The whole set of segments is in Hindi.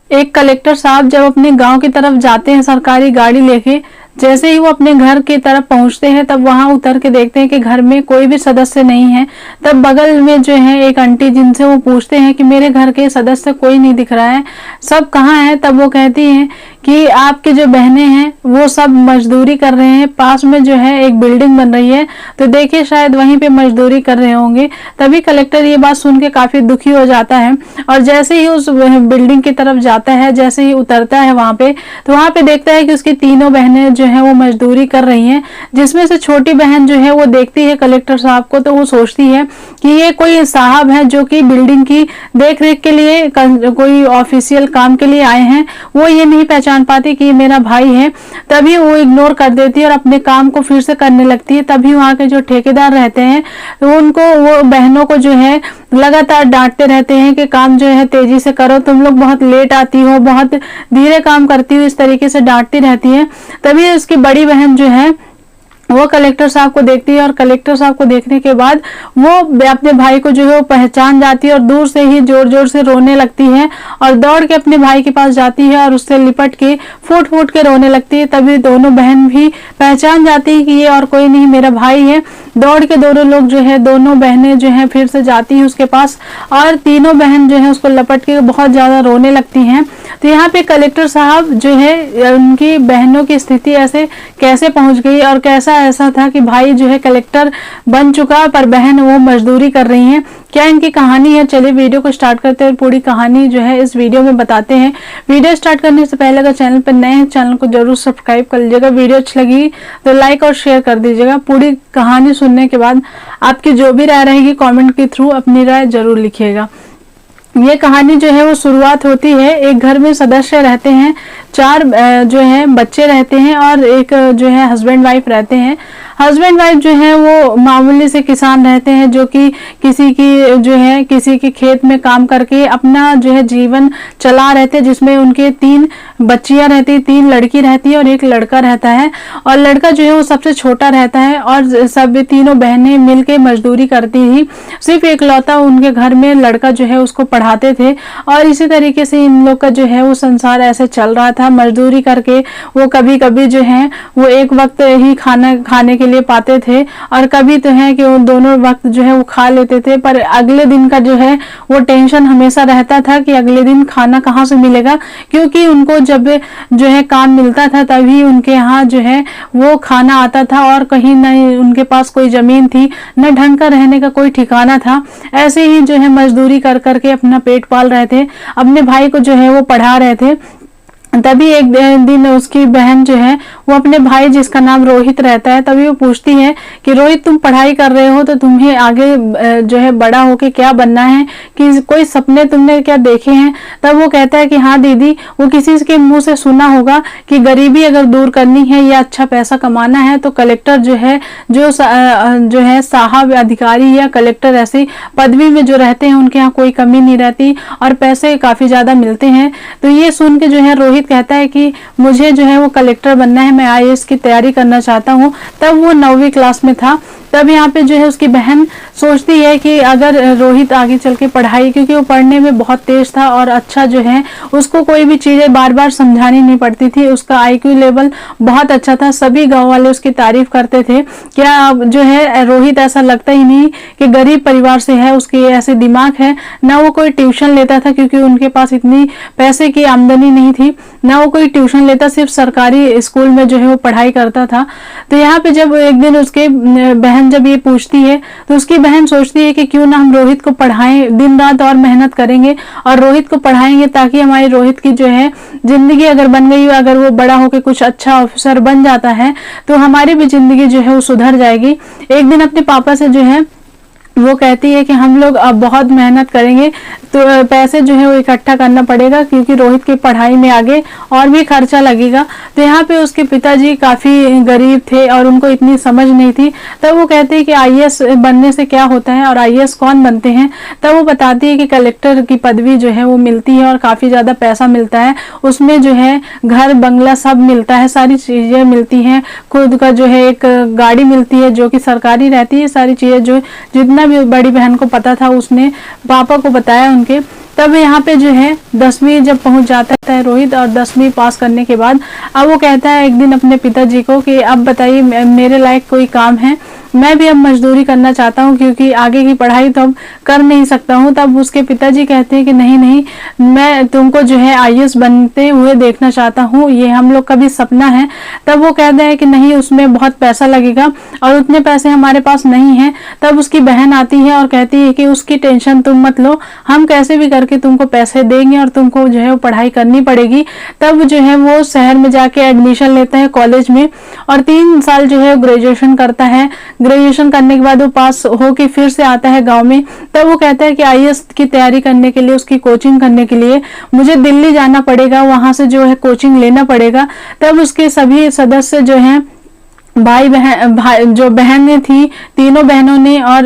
एक कलेक्टर साहब जब अपने गांव की तरफ जाते हैं सरकारी गाड़ी लेके, जैसे ही वो अपने घर की तरफ पहुंचते हैं तब वहां उतर के देखते हैं कि घर में कोई भी सदस्य नहीं है। तब बगल में जो है एक आंटी, जिनसे वो पूछते हैं कि मेरे घर के सदस्य कोई नहीं दिख रहा है, सब कहाँ है। तब वो कहती हैं कि आपकी जो बहनें हैं वो सब मजदूरी कर रहे हैं, पास में जो है एक बिल्डिंग बन रही है, तो देखिए शायद वहीं पे मजदूरी कर रहे होंगे। तभी कलेक्टर ये बात सुन के काफी दुखी हो जाता है और जैसे ही उस बिल्डिंग की तरफ जाता है, जैसे ही उतरता है वहां पे, तो वहां पे देखता है कि उसकी तीनों बहनें जो है वो मजदूरी कर रही हैं। जिसमें से छोटी बहन जो है वो देखती है कलेक्टर साहब को, तो वो सोचती है कि ये कोई साहब है जो कि बिल्डिंग की देख रेख के लिए कोई ऑफिशियल काम के लिए आए हैं। वो ये नहीं पहचान पाती कि ये मेरा भाई है। तभी वो इग्नोर कर देती है और अपने काम को फिर से करने लगती है। तभी वहां के जो ठेकेदार रहते हैं तो उनको, वो बहनों को जो है लगातार डांटते रहते हैं कि काम जो है तेजी से करो, तुम लोग बहुत लेट आती हो, बहुत धीरे काम करती हो, इस तरीके से डांटती रहती है। तभी उसकी बड़ी बहन जो है वो कलेक्टर साहब को देखती है और कलेक्टर साहब को देखने के बाद वो अपने भाई को जो है वो पहचान जाती है और दूर से ही जोर जोर से रोने लगती है और दौड़ के अपने भाई के पास जाती है और उससे लिपट के फूट फूट के रोने लगती है। तभी दोनों बहन भी पहचान जाती है कि ये और कोई नहीं, मेरा भाई है। दौड़ के दोनों लोग जो है, दोनों बहनें जो है फिर से जाती हैं उसके पास और तीनों बहन जो है उसको लपट के बहुत ज्यादा रोने लगती हैं। तो यहाँ पे कलेक्टर साहब जो है उनकी बहनों की स्थिति ऐसे कैसे पहुंच गई और कैसा ऐसा था कि भाई जो है कलेक्टर बन चुका पर बहन वो मजदूरी कर रही हैं, क्या इनकी कहानी है। चलिए वीडियो को स्टार्ट करते हैं और पूरी कहानी जो है इस वीडियो में बताते हैं। वीडियो स्टार्ट करने से पहले अगर चैनल पर नए हैं, चैनल को जरूर सब्सक्राइब कर लीजिएगा। वीडियो अच्छी लगी तो लाइक और शेयर कर दीजिएगा। पूरी कहानी सुनने के बाद आपकी जो भी राय रहेगी कमेंट के थ्रू अपनी राय जरूर लिखिएगा। ये कहानी जो है वो शुरुआत होती है, एक घर में सदस्य रहते हैं, 4 जो है बच्चे रहते हैं और एक जो है हस्बैंड वाइफ रहते हैं। हस्बैंड वाइफ जो है वो मामूली से किसान रहते हैं, जो कि किसी की जो है किसी के खेत में काम करके अपना जो है जीवन चला रहते हैं, जिसमें उनके 3 बच्चियां रहती, 3 लड़की रहती है और एक लड़का रहता है। और लड़का जो है वो सबसे छोटा रहता है और सब तीनों बहनें मिलके मजदूरी करती थी। सिर्फ एकलौता उनके घर में लड़का जो है उसको पढ़ाते थे और इसी तरीके से इन लोग का जो है वो संसार ऐसे चल रहा था। मजदूरी करके वो कभी कभी जो है वो एक वक्त ही खाना खाने के लिए पाते थे और कभी तो है कि वो दोनों वक्त जो है वो खा लेते थे, पर अगले दिन का जो है वो टेंशन हमेशा रहता था कि अगले दिन खाना कहाँ से मिलेगा, क्योंकि उनको जब जो है काम मिलता था तभी उनके यहाँ जो है वो खाना आता था और कहीं न उनके पास कोई जमीन थी, न ढंग का रहने का कोई ठिकाना था। ऐसे ही जो है मजदूरी कर करके अपना पेट पाल रहे थे, अपने भाई को जो है वो पढ़ा रहे थे। तभी एक दिन उसकी बहन जो है वो अपने भाई, जिसका नाम रोहित रहता है, तभी वो पूछती है कि रोहित तुम पढ़ाई कर रहे हो तो तुम्हें आगे जो है बड़ा होके क्या बनना है, कि कोई सपने तुमने क्या देखे हैं। तब वो कहता है कि हाँ दीदी, वो किसी के मुंह से सुना होगा कि गरीबी अगर दूर करनी है या अच्छा पैसा कमाना है तो कलेक्टर जो है जो है साहब अधिकारी या कलेक्टर ऐसी पदवी में जो रहते हैं उनके यहाँ कोई कमी नहीं रहती और पैसे काफी ज्यादा मिलते हैं। तो ये सुन के जो है रोहित कहता है कि मुझे जो है वो कलेक्टर बनना है, मैं आईएएस की तैयारी करना चाहता हूँ। तब वो 9वीं क्लास में था। तब यहाँ पे जो है उसकी बहन सोचती है कि अगर रोहित आगे चल के पढ़ाई, क्योंकि वो पढ़ने में बहुत तेज था और अच्छा जो है उसको कोई भी चीजें बार बार समझानी नहीं पड़ती थी, उसका आईक्यू लेवल बहुत अच्छा था, सभी गांव वाले उसकी तारीफ करते थे। क्या जो है रोहित ऐसा लगता ही नहीं कि गरीब परिवार से है, उसके ऐसे दिमाग है। ना वो कोई ट्यूशन लेता था क्योंकि उनके पास इतनी पैसे की आमदनी नहीं थी, ना वो कोई ट्यूशन लेता, सिर्फ सरकारी स्कूल में जो है वो पढ़ाई करता था। तो यहाँ पे जब एक दिन उसके बहन जब ये पूछती है तो उसकी बहन सोचती है कि क्यों ना हम रोहित को पढ़ाएं, दिन रात और मेहनत करेंगे और रोहित को पढ़ाएंगे ताकि हमारी रोहित की जो है जिंदगी अगर बन गई, अगर वो बड़ा होकर कुछ अच्छा ऑफिसर बन जाता है तो हमारी भी जिंदगी जो है वो सुधर जाएगी। एक दिन अपने पापा से जो है वो कहती है कि हम लोग अब बहुत मेहनत करेंगे तो पैसे जो है वो इकट्ठा करना पड़ेगा, क्योंकि रोहित की पढ़ाई में आगे और भी खर्चा लगेगा। तो यहाँ पे उसके पिताजी काफी गरीब थे और उनको इतनी समझ नहीं थी। तब वो कहते हैं कि आईएएस बनने से क्या होता है और आईएएस कौन बनते हैं। तब वो बताती है कि कलेक्टर की पदवी जो है वो मिलती है और काफी ज्यादा पैसा मिलता है, उसमें जो है घर बंगला सब मिलता है, सारी चीजें मिलती हैं, खुद का जो है एक गाड़ी मिलती है जो कि सरकारी रहती है। सारी चीजें जो जितना भी बड़ी बहन को पता था उसने पापा को बताया उनके। तब यहाँ पे जो है 10वीं जब पहुंच जाता है रोहित, और 10वीं पास करने के बाद अब वो कहता है एक दिन अपने पिताजी को कि अब बताइए मेरे लायक कोई काम है, मैं भी अब मजदूरी करना चाहता हूँ क्योंकि आगे की पढ़ाई तो अब कर नहीं सकता हूँ। तब उसके पिताजी कहते हैं कि नहीं नहीं, मैं तुमको जो है आईएएस बनते हुए देखना चाहता हूँ, ये हम लोग का भी सपना है। तब वो कहता है कि नहीं, उसमें बहुत पैसा लगेगा और उतने पैसे हमारे पास नहीं है। तब उसकी बहन आती है और कहती है कि उसकी टेंशन तुम मत लो, हम कैसे भी करके तुमको पैसे देंगे और तुमको जो है वो पढ़ाई करनी पड़ेगी। तब जो है वो शहर में जाके एडमिशन लेता है कॉलेज में और 3 साल जो है ग्रेजुएशन करता है। ग्रेजुएशन करने के बाद वो पास हो के फिर से आता है गांव में। तब वो कहता है कि आईएएस की तैयारी करने के लिए, उसकी कोचिंग करने के लिए मुझे दिल्ली जाना पड़ेगा, वहां से जो है कोचिंग लेना पड़ेगा। तब उसके सभी सदस्य जो हैं, भाई जो बहनें थी, तीनों बहनों ने और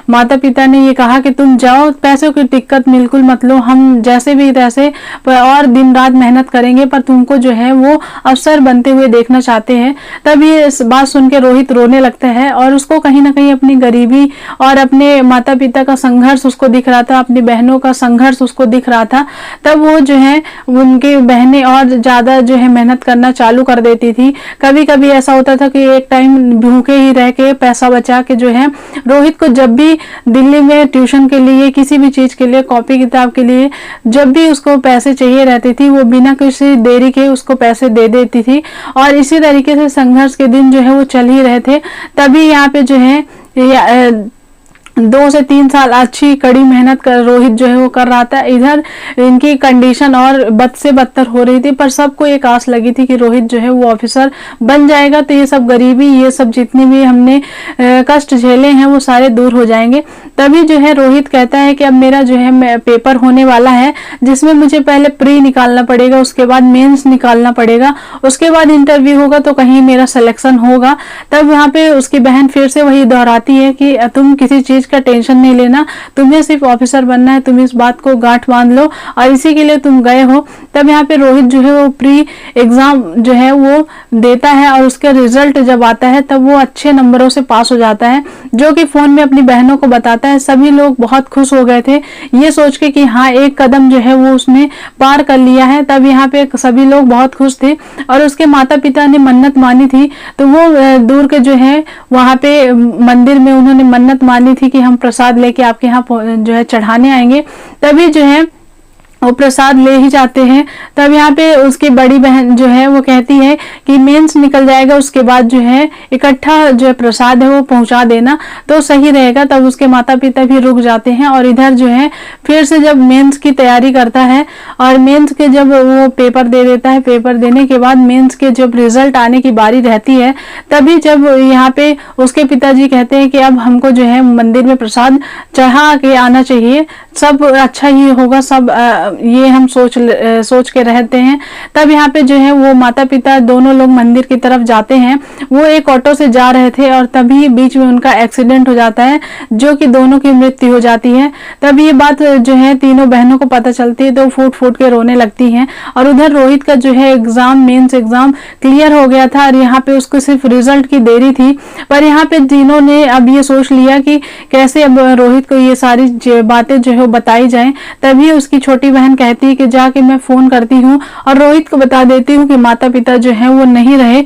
माता पिता ने ये कहा कि तुम जाओ, पैसों की दिक्कत बिल्कुल मत लो, हम जैसे भी तैसे और दिन रात मेहनत करेंगे, पर तुमको जो है वो अफसर बनते हुए देखना चाहते हैं। तब ये बात सुन के रोहित रोने लगता है और उसको कहीं ना कहीं अपनी गरीबी और अपने माता पिता का संघर्ष उसको दिख रहा था, अपनी बहनों का संघर्ष उसको दिख रहा था। तब वो जो है उनकी बहनें और ज्यादा जो है मेहनत करना चालू कर देती थी। कभी कभी ऐसा होता था कि एक टाइम भूखे ही रह के पैसा बचा के जो है रोहित को जब भी दिल्ली में ट्यूशन के लिए, किसी भी चीज के लिए, कॉपी किताब के लिए जब भी उसको पैसे चाहिए रहती थी, वो बिना किसी देरी के उसको पैसे दे देती थी। और इसी तरीके से संघर्ष के दिन जो है वो चल ही रहे थे। तभी यहाँ पे जो है 2 से 3 साल अच्छी कड़ी मेहनत कर रोहित जो है वो कर रहा था। इधर इनकी कंडीशन और बद से बदतर हो रही थी, पर सबको एक आस लगी थी कि रोहित जो है वो ऑफिसर बन जाएगा, तो ये सब गरीबी, ये सब जितनी भी हमने कष्ट झेले हैं वो सारे दूर हो जाएंगे। तभी जो है रोहित कहता है कि अब मेरा जो है पेपर होने वाला है, जिसमें मुझे पहले प्री निकालना पड़ेगा, उसके बाद मेंस निकालना पड़ेगा, उसके बाद इंटरव्यू होगा तो कहीं मेरा सिलेक्शन होगा। तब वहाँ पे उसकी बहन फिर से वही दोहराती है कि तुम किसी चीज का टेंशन नहीं लेना, तुम्हें सिर्फ ऑफिसर बनना है, तुम इस बात को गांठ बांध लो और इसी के लिए तुम गए हो। तब यहाँ पे रोहित जो है वो प्री एग्जाम जो है वो देता है और उसके रिजल्ट जब आता है तब वो अच्छे नंबरों से पास हो जाता है, जो कि फोन में अपनी बहनों को बताता है। सभी लोग बहुत खुश हो गए थे ये सोच के कि हाँ, एक कदम जो है वो उसने पार कर लिया है। तब यहाँ पे सभी लोग बहुत खुश थे और उसके माता पिता ने मन्नत मानी थी, तो वो दूर के जो है वहां पे मंदिर में उन्होंने मन्नत मानी थी कि हम प्रसाद लेके आपके यहाँ जो है चढ़ाने आएंगे। तभी जो है वो प्रसाद ले ही जाते हैं। तब यहाँ पे उसकी बड़ी बहन जो है वो कहती है कि मेंस निकल जाएगा, उसके बाद जो है इकट्ठा जो है प्रसाद है वो पहुंचा देना तो सही रहेगा। तब उसके माता पिता भी रुक जाते हैं और इधर जो है फिर से जब मेंस की तैयारी करता है और मेंस के जब वो पेपर दे देता है, पेपर देने के बाद मेंस के जब रिजल्ट आने की बारी रहती है, तभी जब यहाँ पे उसके पिताजी कहते हैं कि अब हमको जो है मंदिर में प्रसाद चढ़ा के आना चाहिए, सब अच्छा ही होगा, सब ये हम सोच के रहते हैं। तब यहाँ पे जो है वो माता पिता दोनों लोग मंदिर की तरफ जाते हैं। वो एक ऑटो से जा रहे थे और तभी बीच में उनका एक्सीडेंट हो जाता है, जो कि दोनों की मृत्यु हो जाती है। तब ये बात जो है तीनों बहनों को पता चलती है तो फूट फूट के रोने लगती हैं। और उधर रोहित का जो है एग्जाम, मेंस एग्जाम क्लियर हो गया था और यहाँ पे उसको सिर्फ रिजल्ट की देरी थी। पर यहाँ पे तीनों ने अब ये सोच लिया कि कैसे अब रोहित को ये सारी बातें जो है बताई जाए। तभी उसकी छोटी बहन कहती है कि जाके मैं फोन करती हूँ और रोहित को बता देती हूँ कि माता पिता जो है वो नहीं रहे।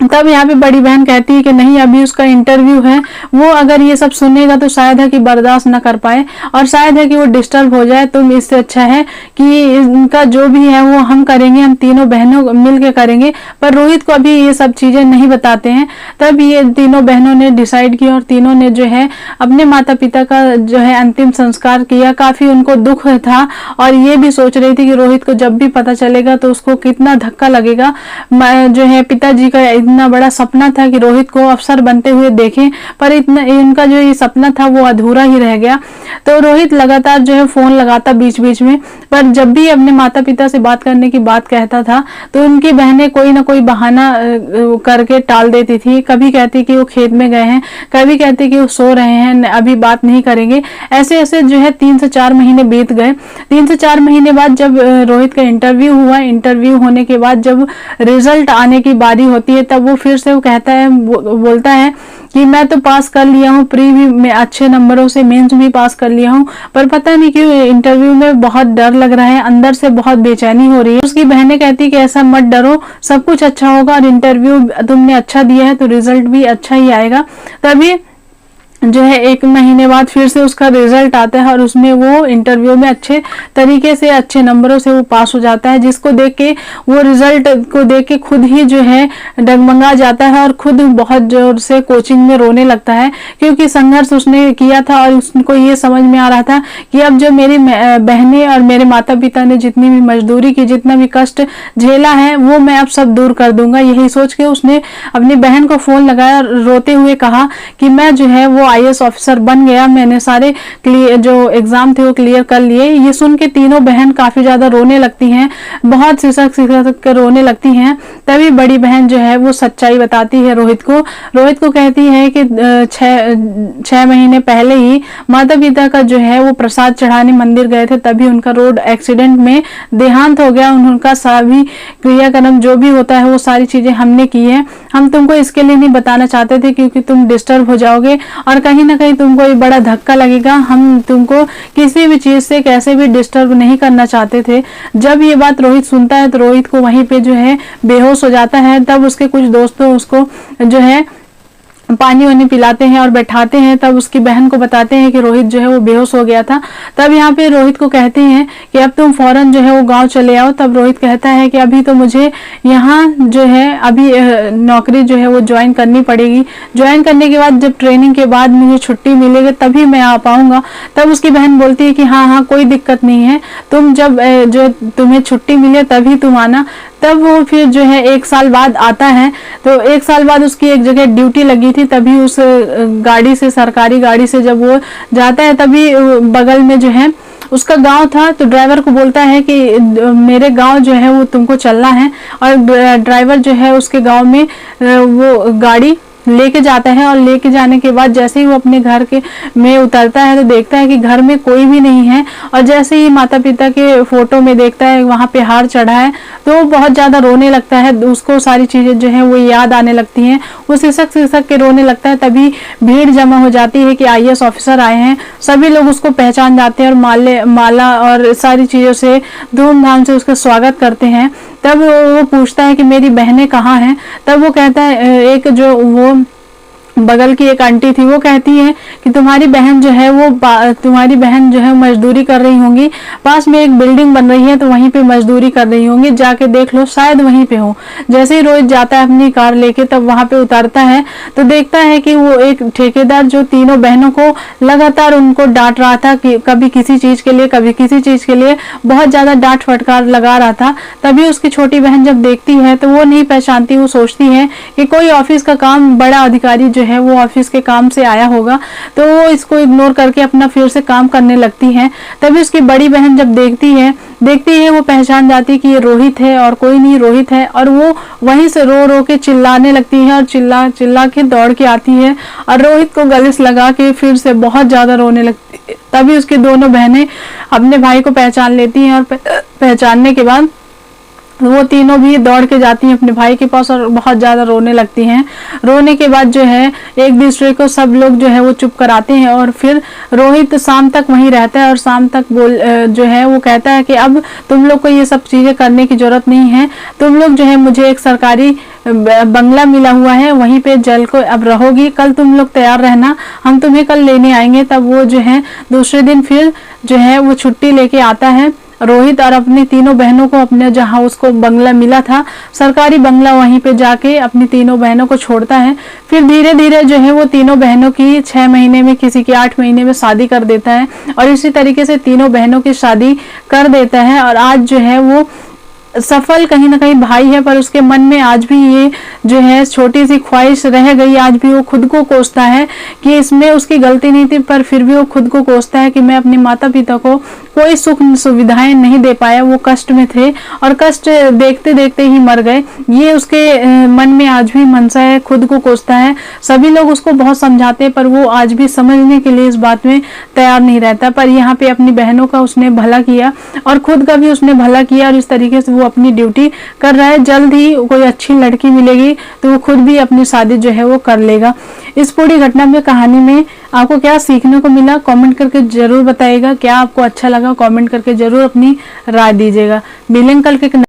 तब यहाँ पे बड़ी बहन कहती है कि नहीं, अभी उसका इंटरव्यू है, वो अगर ये सब सुनेगा तो शायद है कि बर्दाश्त न कर पाए और शायद है कि वो डिस्टर्ब हो जाए। तो इससे अच्छा है कि इनका जो भी है वो हम करेंगे, हम तीनों बहनों मिलके करेंगे। पर रोहित को अभी ये सब चीजें नहीं बताते हैं। तब ये तीनों बहनों ने डिसाइड किया और तीनों ने जो है अपने माता पिता का जो है अंतिम संस्कार किया। काफी उनको दुख था और ये भी सोच रही थी कि रोहित को जब भी पता चलेगा तो उसको कितना धक्का लगेगा। जो है पिताजी का इतना बड़ा सपना था कि रोहित को अफसर बनते हुए देखें, पर इतना इनका जो ये सपना था वो अधूरा ही रह गया। तो रोहित लगातार जो है फोन लगाता बीच बीच में, पर जब भी अपने माता पिता से बात करने की बात कहता था तो उनकी बहनें कोई ना कोई बहाना करके टाल देती थी। कभी कहती कि वो खेत में गए हैं, कभी कहती कि वो सो रहे हैं, अभी बात नहीं करेंगे। ऐसे ऐसे जो है 3 से 4 महीने बीत गए। 3 से 4 महीने बाद जब रोहित का इंटरव्यू हुआ, इंटरव्यू होने के बाद जब रिजल्ट आने की बारी होती है तब तब वो फिर से वो कहता है, बोलता है कि मैं तो पास कर लिया हूँ, प्री भी मैं अच्छे नंबरों से मेंस भी पास कर लिया हूँ, पर पता नहीं क्यों इंटरव्यू में बहुत डर लग रहा है, अंदर से बहुत बेचैनी हो रही है। उसकी बहनें कहती कि ऐसा मत डरो, सब कुछ अच्छा होगा और इंटरव्यू तुमने अच्छा दिया है तो रिजल्ट भी अच्छा ही आएगा। तभी जो है 1 महीने बाद फिर से उसका रिजल्ट आता है और उसमें वो इंटरव्यू में अच्छे तरीके से अच्छे नंबरों से वो पास हो जाता है, जिसको देख के वो रिजल्ट को देख के खुद ही जो है डगमगा जाता है और खुद बहुत जोर से कोचिंग में रोने लगता है, क्योंकि संघर्ष उसने किया था और उसको ये समझ में आ रहा था कि अब जो मेरी बहनें और मेरे माता पिता ने जितनी भी मजदूरी की, जितना भी कष्ट झेला है, वो मैं अब सब दूर कर दूंगा। यही सोच के उसने अपनी बहन को फोन लगाया, रोते हुए कहा कि मैं जो है वो IAS ऑफिसर बन गया, मैंने सारे जो एग्जाम थे वो क्लियर कर लिए। ये सुन के तीनों बहन काफी ज्यादा रोने लगती हैं, बहुत सिसक कर रोने लगती हैं। तभी बड़ी बहन जो है वो सच्चाई बताती है रोहित को कहती है कि 6 महीने पहले ही माता पिता का जो है वो प्रसाद चढ़ाने मंदिर गए थे, तभी उनका रोड एक्सीडेंट में देहांत हो गया। उनका सभी क्रियाक्रम जो भी होता है वो सारी चीजें हमने की है। हम तुमको इसके लिए नहीं बताना चाहते थे क्योंकि तुम डिस्टर्ब हो जाओगे और कहीं ना कहीं तुमको ये बड़ा धक्का लगेगा। हम तुमको किसी भी चीज से कैसे भी डिस्टर्ब नहीं करना चाहते थे। जब ये बात रोहित सुनता है तो रोहित को वहीं पे जो है बेहोश हो जाता है। तब उसके कुछ दोस्तों उसको जो है पानी वानी पिलाते हैं और बैठाते हैं। तब उसकी बहन को बताते हैं कि रोहित जो है वो बेहोश हो गया था। तब यहाँ पे रोहित को कहते हैं कि अब तुम फौरन जो है वो गांव चले आओ। तब रोहित कहता है कि अभी तो मुझे यहाँ जो है अभी नौकरी जो है वो ज्वाइन करनी पड़ेगी। ज्वाइन करने के बाद जब ट्रेनिंग के बाद मुझे छुट्टी मिलेगी तभी मैं आ पाऊंगा। तब उसकी बहन बोलती है कि हाँ कोई दिक्कत नहीं है, तुम जब जो तुम्हें छुट्टी मिले तभी तुम आना। तब वो फिर जो है 1 साल बाद आता है। तो 1 साल बाद उसकी एक जगह ड्यूटी लगी थी, तभी उस गाड़ी से, सरकारी गाड़ी से जब वो जाता है तभी बगल में जो है उसका गांव था। तो ड्राइवर को बोलता है कि मेरे गांव जो है वो तुमको चलना है, और ड्राइवर जो है उसके गांव में वो गाड़ी लेके जाता है। और लेके जाने के बाद जैसे ही वो अपने घर के में उतरता है तो देखता है कि घर में कोई भी नहीं है, और जैसे ही माता पिता के फोटो में देखता है वहां पे हार चढ़ा है तो वो बहुत ज्यादा रोने लगता है। उसको सारी चीजें जो है वो याद आने लगती हैं, वो सिसक के रोने लगता है। तभी भीड़ जमा हो जाती है कि IAS ऑफिसर आए हैं। सभी लोग उसको पहचान जाते हैं और माला और सारी चीजों से धूमधाम से उसका स्वागत करते हैं। तब वो पूछता है कि मेरी बहनें कहाँ हैं। तब वो कहता है, एक जो वो बगल की एक आंटी थी वो कहती है कि तुम्हारी बहन जो है मजदूरी कर रही होंगी, पास में एक बिल्डिंग बन रही है तो वहीं पे मजदूरी कर रही होंगी, जाके देख लो शायद वहीं पे हो। जैसे ही रोहित जाता है अपनी कार लेके तब वहां पे उतरता है तो देखता है कि वो एक ठेकेदार जो तीनों बहनों को लगातार उनको डांट रहा था कि कभी किसी चीज के लिए कभी किसी चीज के लिए बहुत ज्यादा डांट फटकार लगा रहा था। तभी उसकी छोटी बहन जब देखती है तो वो नहीं पहचानती, वो सोचती है कि कोई ऑफिस का काम, बड़ा अधिकारी जो है वो ऑफिस के काम से आया होगा, तो वो इसको इग्नोर करके अपना फिर से काम करने लगती है। तभी उसकी बड़ी बहन जब देखती है वो पहचान जाती है कि ये रोहित है और कोई नहीं रोहित है, और वो वहीं से रो रो के चिल्लाने लगती है और चिल्ला के दौड़ के आती है और रोहित को गले से लगा के फिर से बहुत ज्यादा रोने लगती है। तभी उसकी दोनों बहनें अपने भाई को पहचान लेती हैं और पहचानने के बाद वो तीनों भी दौड़ के जाती हैं अपने भाई के पास और बहुत ज्यादा रोने लगती हैं। रोने के बाद जो है एक दूसरे को सब लोग जो है वो चुप कराते हैं, और फिर रोहित शाम तक वहीं रहता है और शाम तक जो है वो कहता है कि अब तुम लोग को ये सब चीजें करने की जरूरत नहीं है, तुम लोग जो है मुझे एक सरकारी बंगला मिला हुआ है, वहीं पे जल को अब रहोगी, कल तुम लोग तैयार रहना, हम तुम्हें कल लेने आएंगे। तब वो जो है दूसरे दिन फिर जो है वो छुट्टी लेके आता है रोहित और अपनी तीनों बहनों को अपने जहां उसको बंगला मिला था, सरकारी बंगला, वहीं पे जाके अपनी तीनों बहनों को छोड़ता है। फिर धीरे धीरे जो है वो तीनों बहनों की 6 महीने में, किसी की 8 महीने में शादी कर देता है, और इसी तरीके से तीनों बहनों की शादी कर देता है। और आज जो है वो सफल कहीं ना कहीं भाई है, पर उसके मन में आज भी ये जो है छोटी सी ख्वाहिश रह गई। आज भी वो खुद को कोसता है कि इसमें उसकी गलती नहीं थी, पर फिर भी वो खुद को कोसता है कि मैं अपने माता पिता को कोई सुख सुविधाएं नहीं दे पाया, वो कष्ट में थे और कष्ट देखते देखते ही मर गए। ये उसके मन में आज भी मनसा है, खुद को कोसता है। सभी लोग उसको बहुत समझाते हैं पर वो आज भी समझने के लिए इस बात में तैयार नहीं रहता। पर यहाँ पे अपनी बहनों का उसने भला किया और खुद का भी उसने भला किया और इस तरीके से वो अपनी ड्यूटी कर रहा है। जल्द ही कोई अच्छी लड़की मिलेगी तो वो खुद भी अपनी शादी जो है वो कर लेगा। इस पूरी घटना में, कहानी में आपको क्या सीखने को मिला, कमेंट करके जरूर बताइएगा। क्या आपको अच्छा लगा, कमेंट करके जरूर अपनी राय दीजिएगा। मिलेंगे कल के